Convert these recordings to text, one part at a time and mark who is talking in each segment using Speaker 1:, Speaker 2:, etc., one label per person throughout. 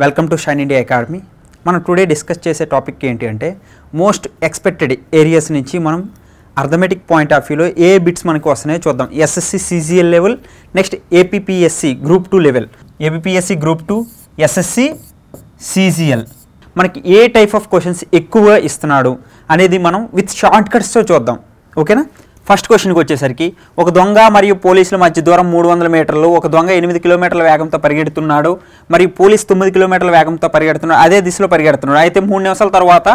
Speaker 1: Welcome to shine India academy. మనం today discuss చేసే topic ఏంటి అంటే మోస్ట్ ఎక్స్పెక్టెడ్ ఏరియాస్ నుంచి మనం అర్థమెటిక్ పాయింట్ ఆఫ్ వ్యూలో ఏ బిట్స్ మనకు వస్తున్నాయో చూద్దాం. SSC CGL level, next APPSC group 2 level, APPSC group 2, SSC CGL మనకి ఏ టైప్ ఆఫ్ క్వశ్చన్స్ ఎక్కువ ఇస్తున్నాడు అనేది మనం విత్ షార్ట్ కట్స్తో చూద్దాం. ఓకేనా? ఫస్ట్ క్వశ్చన్కి వచ్చేసరికి ఒక దొంగ మరియు పోలీసుల మధ్య దూరం 300 మీటర్లు. ఒక దొంగ 8 కిలోమీటర్ల వేగంతో పరిగెడుతున్నాడు మరియు పోలీస్ 9 కిలోమీటర్ల వేగంతో పరిగెడుతున్నాడు. అదే దిశలో పరిగెడుతున్నాడు. అయితే 3 నిమిషాల తర్వాత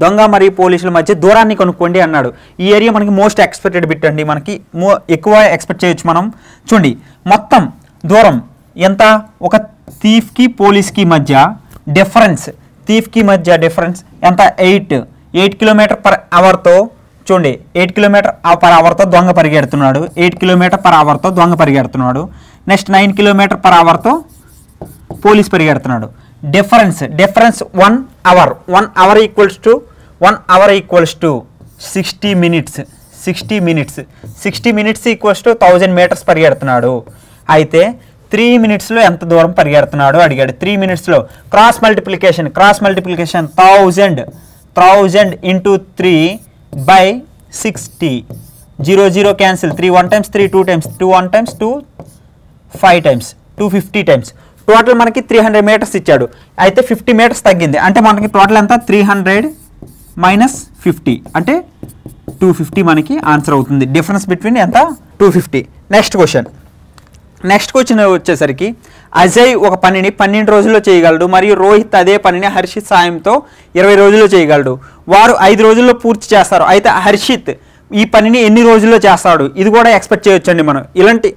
Speaker 1: దొంగ మరియు పోలీసుల మధ్య దూరాన్ని కనుక్కోండి అన్నాడు. ఈ ఏరియా మనకి మోస్ట్ ఎక్స్పెక్టెడ్ బిట్ అండి. మనకి ఎక్కువ ఎక్స్పెక్ట్ చేయొచ్చు మనం. చూడండి, మొత్తం దూరం ఎంత? ఒక థీఫ్కి పోలీస్కి మధ్య డిఫరెన్స్, థీఫ్కి మధ్య డిఫరెన్స్ ఎంత? 8 కిలోమీటర్ పర్ అవర్తో. చూడండి, 8 కిలోమీటర్ పర్ అవర్తో దొంగ పరిగెడుతున్నాడు. 8 కిలోమీటర్ పర్ అవర్తో దొంగ పరిగెడుతున్నాడు. నెక్స్ట్ 9 కిలోమీటర్ పర్ అవర్తో పోలీస్ పరిగెడుతున్నాడు. Difference 1 hour. 1 hour equals to 60 minutes. 60 minutes equals to 1000 metres పరిగెడుతున్నాడు. అయితే 3 మినిట్స్లో ఎంత దూరం పరిగెడుతున్నాడు అడిగాడు. 3 మినిట్స్లో cross multiplication 1000 into 3 by 60. 0 cancel. 3 1 times 3 2 times 2 1 times 2 5 times 250 times. Total మనకి 300 మీటర్స్ ఇచ్చాడు. అయితే 50 మీటర్స్ తగ్గింది. అంటే మనకి టోటల్ ఎంత? 300 మైనస్ 50 అంటే 250 మనకి ఆన్సర్ అవుతుంది. డిఫరెన్స్ బిట్వీన్ ఎంత? 250. నెక్స్ట్ క్వశ్చన్ వచ్చేసరికి అజయ్ ఒక పనిని 12 రోజుల్లో చేయగలడు మరియు రోహిత్ అదే పనిని హర్షిత్ సాయంతో 20 రోజుల్లో చేయగలడు. వారు 5 రోజుల్లో పూర్తి చేస్తారు. అయితే హర్షిత్ ఈ పనిని ఎన్ని రోజుల్లో చేస్తాడు? ఇది కూడా ఎక్స్పెక్ట్ చేయొచ్చు అండి. మనం ఇలాంటి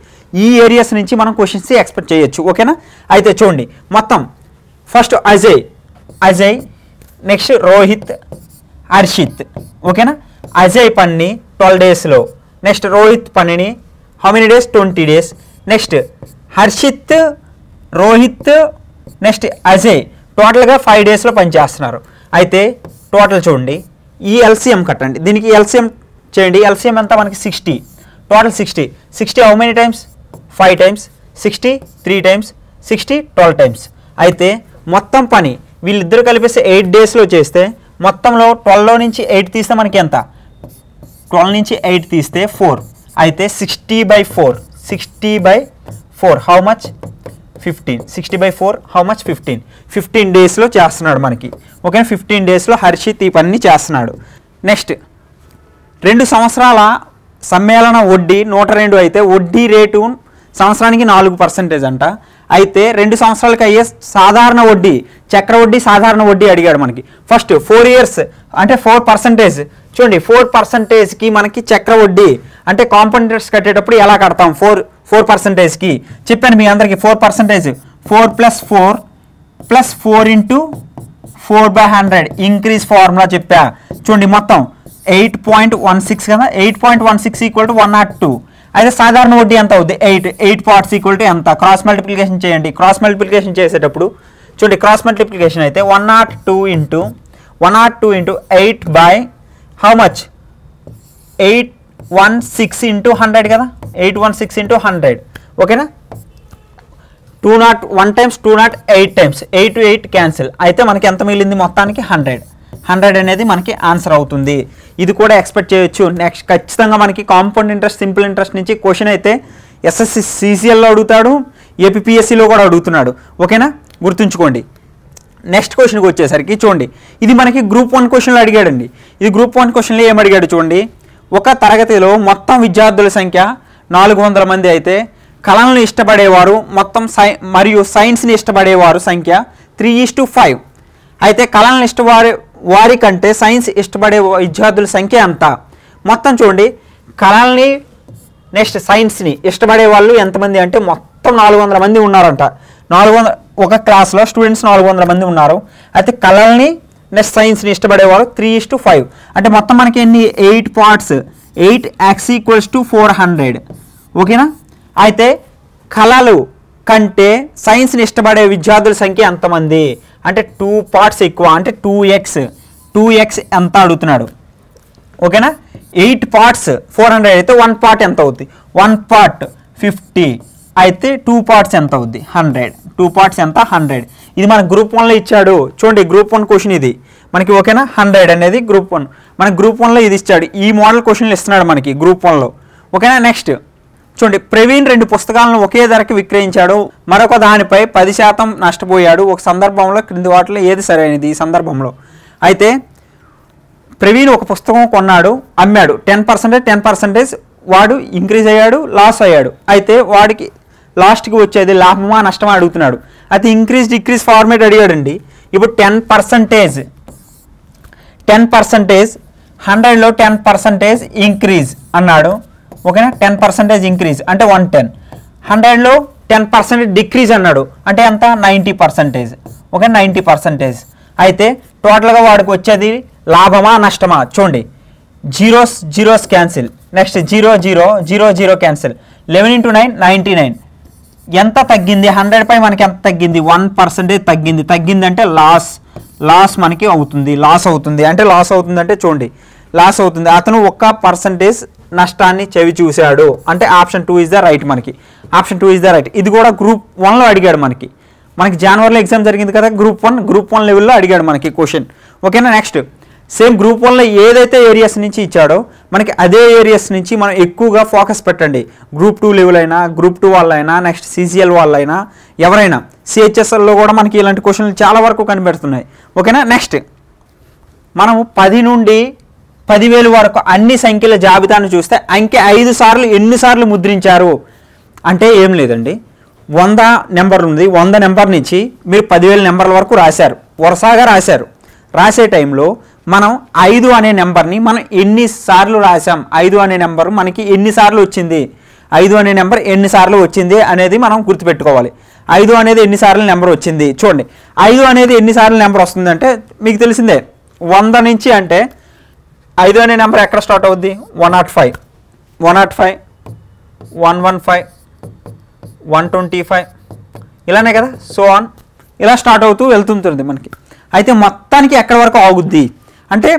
Speaker 1: ఈ ఏరియాస్ నుంచి మనం క్వశ్చన్స్ ఎక్స్పెక్ట్ చేయొచ్చు. ఓకేనా? అయితే చూడండి, మొత్తం ఫస్ట్ అజయ్, నెక్స్ట్ రోహిత్, హర్షిత్. ఓకేనా? అజయ్ పనిని 12 డేస్లో, నెక్స్ట్ రోహిత్ పనిని how many days? 20 days. Next Harshit, Rohit, next Ajay టోటల్గా 5 డేస్లో పనిచేస్తున్నారు. అయితే టోటల్ చూడండి, ఈ ఎల్సిఎం కట్టండి. దీనికి ఎల్సిఎం చేయండి. ఎల్సిఎం ఎంత మనకి? 60. Total 60 how many times? 5 times. 60 3 times. 60 12 times. అయితే మొత్తం పని వీళ్ళిద్దరు కలిపేసి 8 డేస్లో చేస్తే మొత్తంలో 12లో నుంచి 8 తీస్తే మనకి ఎంత? 12 నుంచి 8 తీస్తే 4. అయితే 60/4 హౌ మచ్? 15. 60/4 how much? 15 డేస్లో చేస్తున్నాడు మనకి. ఓకే, 15 డేస్లో హర్షిత్ ఈ పనిని చేస్తున్నాడు. నెక్స్ట్ 2 సంవత్సరాల సమ్మేళన వడ్డీ 102 అయితే వడ్డీ రేటు సంవత్సరానికి 4% అంట. అయితే 2 సంవత్సరాలకి అయ్యే సాధారణ వడ్డీ, చక్ర వడ్డీ, సాధారణ వడ్డీ అడిగాడు మనకి. ఫస్ట్ 4 years అంటే 4%. చూడండి, 4%కి మనకి చక్ర వడ్డీ అంటే కాంపౌండ్ ఇంట్రెస్ట్ కట్టేటప్పుడు ఎలా కడతాం? 4%కి చెప్పాను మీ అందరికి. 4% 4 + 4 ఇంటూ 4/100 ఇంక్రీజ్ ఫార్ములా చెప్పా. చూడండి, మొత్తం 8.16 కదా. 8.16 = 102. అయితే సాధారణ వడ్డీ ఎంత అవుద్ది? 8 పార్ట్స్ = ఎంత? క్రాస్ మల్టిప్లికేషన్ చేయండి. క్రాస్ మల్టిప్లికేషన్ చేసేటప్పుడు చూడండి, క్రాస్ మల్టిప్లికేషన్ అయితే 102 into 8 by how much? 816 into 100 కదా. 816 ఇంటూ 100. ఓకేనా? 201 టైమ్స్ 208 టైమ్స్ 8 to 8 క్యాన్సిల్. అయితే మనకి ఎంత మిగిలింది? మొత్తానికి 100 అనేది మనకి ఆన్సర్ అవుతుంది. ఇది కూడా ఎక్స్పెక్ట్ చేయొచ్చు. నెక్స్ట్ ఖచ్చితంగా మనకి కాంపౌండ్ ఇంట్రెస్ట్, సింపుల్ ఇంట్రెస్ట్ నుంచి క్వశ్చన్ అయితే ఎస్ఎస్సి సిజిఎల్లో అడుగుతాడు, ఏపీపీఎస్సిలో కూడా అడుగుతున్నాడు. ఓకేనా? గుర్తుంచుకోండి. నెక్స్ట్ క్వశ్చన్కి వచ్చేసరికి చూడండి, ఇది మనకి గ్రూప్ 1 క్వశ్చన్లో అడిగాడండి. ఇది గ్రూప్ 1 క్వశ్చన్లో ఏం అడిగాడు చూడండి. ఒక తరగతిలో మొత్తం విద్యార్థుల సంఖ్య 400 మంది అయితే కళలను ఇష్టపడేవారు మొత్తం మరియు సైన్స్ని ఇష్టపడేవారు సంఖ్య 3:5. అయితే కళలను వారి కంటే సైన్స్ ఇష్టపడే విద్యార్థుల సంఖ్య ఎంత? మొత్తం చూడండి, కళల్ని నెక్స్ట్ సైన్స్ని ఇష్టపడే వాళ్ళు ఎంతమంది అంటే మొత్తం 400 మంది ఉన్నారంట. 400 ఒక క్లాస్లో స్టూడెంట్స్ 400 మంది ఉన్నారు. అయితే కళల్ని నెక్స్ట్ సైన్స్ని ఇష్టపడేవారు 3:5. అంటే మొత్తం మనకి ఎన్ని? 8 పార్ట్స్. 8x = 400. ఓకేనా? అయితే కళలు కంటే సైన్స్ని ఇష్టపడే విద్యార్థుల సంఖ్య ఎంతమంది అంటే 2 పార్ట్స్ ఎక్కువ అంటే 2x ఎంత అడుగుతున్నాడు. ఓకేనా? 8 పార్ట్స్ 400 అయితే 1 పార్ట్ ఎంత అవుతుంది? 1 పార్ట్ 50. అయితే 2 పార్ట్స్ ఎంత అవుద్ది? 100. 2 పార్ట్స్ ఎంత? 100. ఇది మన గ్రూప్ 1లో ఇచ్చాడు. చూడండి గ్రూప్ 1 క్వశ్చన్ ఇది మనకి, ఓకేనా. 100 అనేది గ్రూప్ 1, మనకి గ్రూప్ 1లో ఇది ఇచ్చాడు. ఈ మోడల్ క్వశ్చన్లు ఇస్తున్నాడు మనకి గ్రూప్ 1లో, ఓకేనా. నెక్స్ట్ చూడండి, ప్రవీణ్ 2 పుస్తకాలను ఒకే ధరకి విక్రయించాడు, మరొక దానిపై 10% నష్టపోయాడు. ఒక సందర్భంలో క్రింది వాటిలో ఏది సరైనది? ఈ సందర్భంలో అయితే ప్రవీణ్ ఒక పుస్తకం కొన్నాడు, అమ్మాడు, 10% వాడు ఇంక్రీజ్ అయ్యాడు, లాస్ అయ్యాడు. అయితే వాడికి లాస్ట్కి వచ్చేది లాభమా నష్టమా అడుగుతున్నాడు. అయితే ఇంక్రీజ్ డిక్రీజ్ ఫార్మేట్ అడిగాడండి. ఇప్పుడు 10% 100లో 10% ఇంక్రీజ్ అన్నాడు, ఓకేనా. 10% ఇంక్రీజ్ అంటే 110. 100లో 10% డిక్రీజ్ అన్నాడు అంటే ఎంత? 90%, ఓకే. 90%. అయితే టోటల్గా వాడికి వచ్చేది లాభమా నష్టమా? చూడండి, జీరోస్ క్యాన్సిల్, నెక్స్ట్ 0 క్యాన్సిల్, 11 × 9 99. ఎంత తగ్గింది? 100పై మనకి ఎంత తగ్గింది? 1% తగ్గింది అంటే లాస్ మనకి అవుతుంది. లాస్ అవుతుంది అంటే చూడండి, లాస్ అవుతుంది. అతను 1% నష్టాన్ని చవి చూశాడు అంటే ఆప్షన్ 2 ఇస్ ద రైట్. మనకి ఆప్షన్ 2 ఇస్ ద రైట్. ఇది కూడా గ్రూప్ 1లో అడిగాడు మనకి జనవరిలో ఎగ్జామ్ జరిగింది కదా, గ్రూప్ 1 లెవెల్లో అడిగాడు మనకి క్వశ్చన్, ఓకేనా. నెక్స్ట్ సేమ్ గ్రూప్ 1లో ఏదైతే ఏరియాస్ నుంచి ఇచ్చాడో మనకి అదే ఏరియాస్ నుంచి మనం ఎక్కువగా ఫోకస్ పెట్టండి. గ్రూప్ 2 లెవెల్ అయినా, గ్రూప్ 2 వాళ్ళైనా, నెక్స్ట్ CCL వాళ్ళైనా, ఎవరైనా CHSLలో కూడా మనకి ఇలాంటి క్వశ్చన్లు చాలా వరకు కనిపెడుతున్నాయి, ఓకేనా. నెక్స్ట్ మనము 10 నుండి 10,000 వరకు అన్ని సంఖ్యల జాబితాను చూస్తే అంకె 5 సార్లు ఎన్నిసార్లు ముద్రించారు అంటే ఏం లేదండి. 100 నెంబర్ ఉంది, 100 నెంబర్ నుంచి మీరు 10,000 నెంబర్ల వరకు రాశారు, వరుసగా రాశారు. రాసే టైంలో మనం 5 అనే నెంబర్ని మనం ఎన్నిసార్లు రాసాం, 5 అనే నెంబర్ మనకి ఎన్నిసార్లు వచ్చింది, 5 అనే నెంబర్ ఎన్నిసార్లు వచ్చింది అనేది మనం గుర్తుపెట్టుకోవాలి. 5 అనేది ఎన్నిసార్లు నెంబర్ వచ్చింది చూడండి. 5 అనేది ఎన్నిసార్లు నెంబర్ వస్తుందంటే మీకు తెలిసిందే, 100 నుంచి అంటే 5 అనే నెంబర్ ఎక్కడ స్టార్ట్ అవుద్ది? 105, 115, 125 ఇలానే కదా, సో ఆన్ ఇలా స్టార్ట్ అవుతూ వెళ్తుంటుంది మనకి. అయితే మొత్తానికి ఎక్కడి వరకు ఆగుద్ది అంటే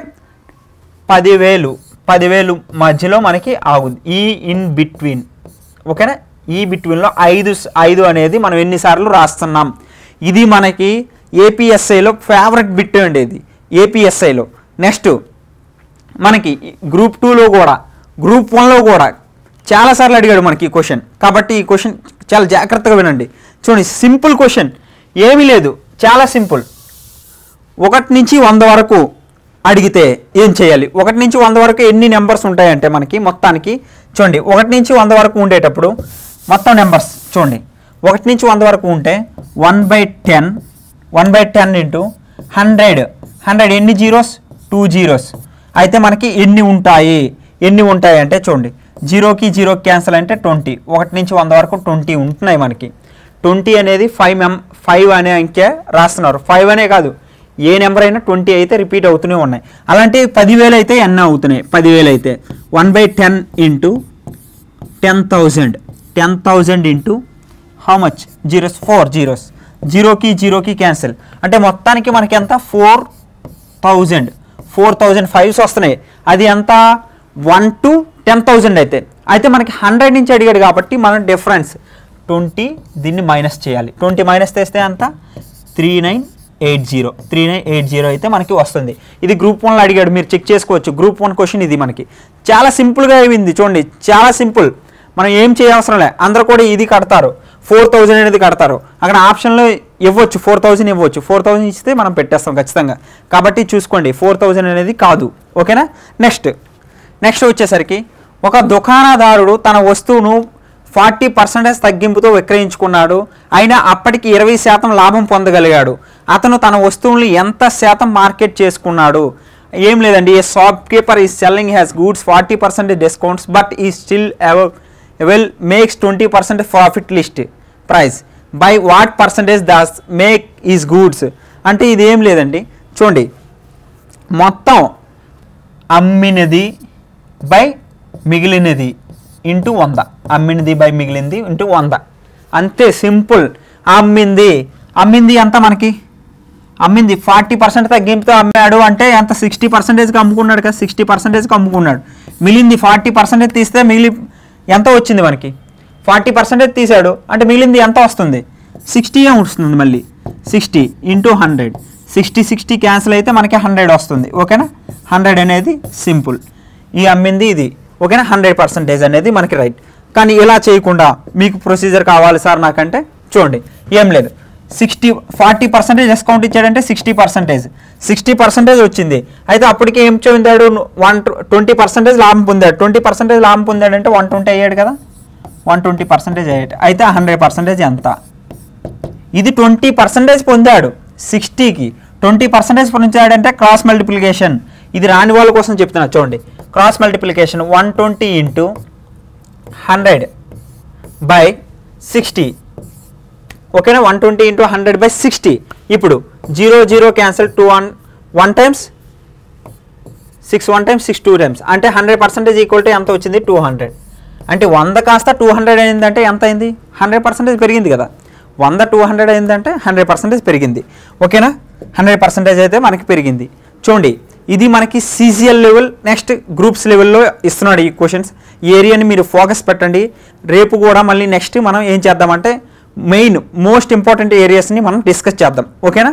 Speaker 1: 10,000 మధ్యలో మనకి ఆగుద్ది. ఈ ఇన్ బిట్వీన్, ఓకేనా. ఈ బిట్వీన్లో 5 అనేది మనం ఎన్నిసార్లు రాస్తున్నాం. ఇది మనకి ఏపీఎస్ఐలో ఫేవరెట్ బిట్ ఉండేది, ఏపీఎస్ఐలో. నెక్స్ట్ మనకి గ్రూప్ 2లో కూడా, గ్రూప్ 1లో కూడా చాలాసార్లు అడిగాడు మనకి ఈ క్వశ్చన్. కాబట్టి ఈ క్వశ్చన్ చాలా జాగ్రత్తగా వినండి. చూడండి, సింపుల్ క్వశ్చన్, ఏమీ లేదు, చాలా సింపుల్. 1 నుంచి 100 వరకు అడిగితే ఏం చేయాలి? 1 నుంచి 100 వరకు ఎన్ని నెంబర్స్ ఉంటాయంటే మనకి మొత్తానికి చూడండి, 1 నుంచి 100 వరకు ఉండేటప్పుడు మొత్తం నెంబర్స్ చూడండి, 1 నుంచి 100 వరకు ఉంటే 1/10 ఇంటూ 100 ఎన్ని జీరోస్? 2 జీరోస్. అయితే మనకి ఎన్ని ఉంటాయి అంటే చూడండి, 0కి 0 క్యాన్సిల్ అంటే 20. 1 నుంచి 100 వరకు 20 ఉంటున్నాయి మనకి. 20 అనేది 5 అనే అంకె రాస్తున్నారు. 5 అనే కాదు, ఏ నెంబర్ అయినా 20 అయితే రిపీట్ అవుతూనే ఉన్నాయి. అలాంటి 10,000 అయితే ఎన్ని అవుతున్నాయి? 10,000 అయితే 1/10 into 10,000 into how much? Zeros, 4 zeros. 0కి క్యాన్సిల్ అంటే మొత్తానికి మనకి ఎంత? 4,000 5s వస్తున్నాయి. అది ఎంత? 1 to 10,000 అయితే మనకి 100 నుంచి అడిగాడు కాబట్టి మనం డిఫరెన్స్ 20 దీన్ని మైనస్ చేయాలి. 20 మైనస్ చేస్తే అంత 3980 అయితే మనకి వస్తుంది. ఇది గ్రూప్ 1లో అడిగాడు, మీరు చెక్ చేసుకోవచ్చు. గ్రూప్ 1 క్వశ్చన్ ఇది మనకి చాలా సింపుల్గా అయింది చూడండి, చాలా సింపుల్. మనం ఏం చేయవసరం లే, అందరూ కూడా ఇది కడతారు, 4,000 అనేది కడతారు. అక్కడ ఆప్షన్లో ఇవ్వచ్చు, 4,000 ఇవ్వచ్చు. 4,000 ఇస్తే మనం పెట్టేస్తాం ఖచ్చితంగా. కాబట్టి చూసుకోండి, 4,000 అనేది కాదు, ఓకేనా. నెక్స్ట్ వచ్చేసరికి ఒక దుకాణదారుడు తన వస్తువును 40% తగ్గింపుతో విక్రయించుకున్నాడు, అయినా అప్పటికి 20% లాభం పొందగలిగాడు. అతను తన వస్తువులను ఎంత శాతం మార్కెట్ చేసుకున్నాడు? ఏం లేదండి, a shopkeeper is selling has goods 40% discounts but he still makes 20% profit list price by what percentage does make is goods అంటే ఇది ఏం లేదండి. చూడండి, మొత్తం అమ్మినది బై మిగిలినది ఇంటూ 100, అమ్మినది బై మిగిలింది ఇంటూ 100, అంతే సింపుల్. అమ్మింది ఎంత మనకి? అమ్మింది 40% తగ్గింపుతో అమ్మాడు అంటే ఎంత? 60%కి అమ్ముకున్నాడు కదా, 60%కి అమ్ముకున్నాడు. మిగిలింది 40% తీస్తే మిగిలి ఎంత వచ్చింది మనకి? 40% తీసాడు అంటే మిగిలింది ఎంత వస్తుంది? 60 వస్తుంది. మళ్ళీ 60 × 100, 60 క్యాన్సిల్ అయితే మనకి 100 వస్తుంది. ఓకేనా, 100 అనేది సింపుల్. ఈ అమ్మింది ఇది. ఓకేనా, 100% అనేది మనకి రైట్. కానీ ఇలా చేయకుండా మీకు ప్రొసీజర్ కావాలి సార్ నాకంటే చూడండి, ఏం లేదు, 40% డిస్కౌంట్ ఇచ్చాడంటే 60% వచ్చింది. అయితే అప్పటికి ఏం పొందాడు, 20% లాభం పొందాడు. 20% లాభం పొందాడంటే 120 అయ్యాడు కదా, 120% అయ్యాడు. అయితే 100% ఎంత? ఇది 20% పొందాడు. 60కి 20% పొందాడంటే క్రాస్ మల్టిప్లికేషన్. ఇది రాని వాళ్ళ కోసం చెప్తున్నా చూడండి, క్రాస్ మల్టిప్లికేషన్ 120 × 100/60. ఓకేనా, 120 × 100/60. ఇప్పుడు 0 0 క్యాన్సిల్, 1 టైమ్స్ 6, 1 టైమ్స్ 6, 2 టైమ్స్. అంటే 100% ఈక్వల్ టు ఎంత వచ్చింది, 200. అంటే 100 కాస్త 200 అయిందంటే ఎంత అయింది, 100% పెరిగింది కదా. 100 200 అయిందంటే 100% పెరిగింది. ఓకేనా, 100% అయితే మనకి పెరిగింది. చూడండి, ఇది మనకి CCL లెవెల్, నెక్స్ట్ గ్రూప్స్ లెవెల్లో ఇస్తున్నాడు ఈ క్వశ్చన్స్. ఈ ఏరియాని మీరు ఫోకస్ పెట్టండి. రేపు కూడా మళ్ళీ నెక్స్ట్ మనం ఏం చేద్దామంటే మెయిన్ మోస్ట్ ఇంపార్టెంట్ ఏరియాస్ని మనం డిస్కస్ చేద్దాం. ఓకేనా.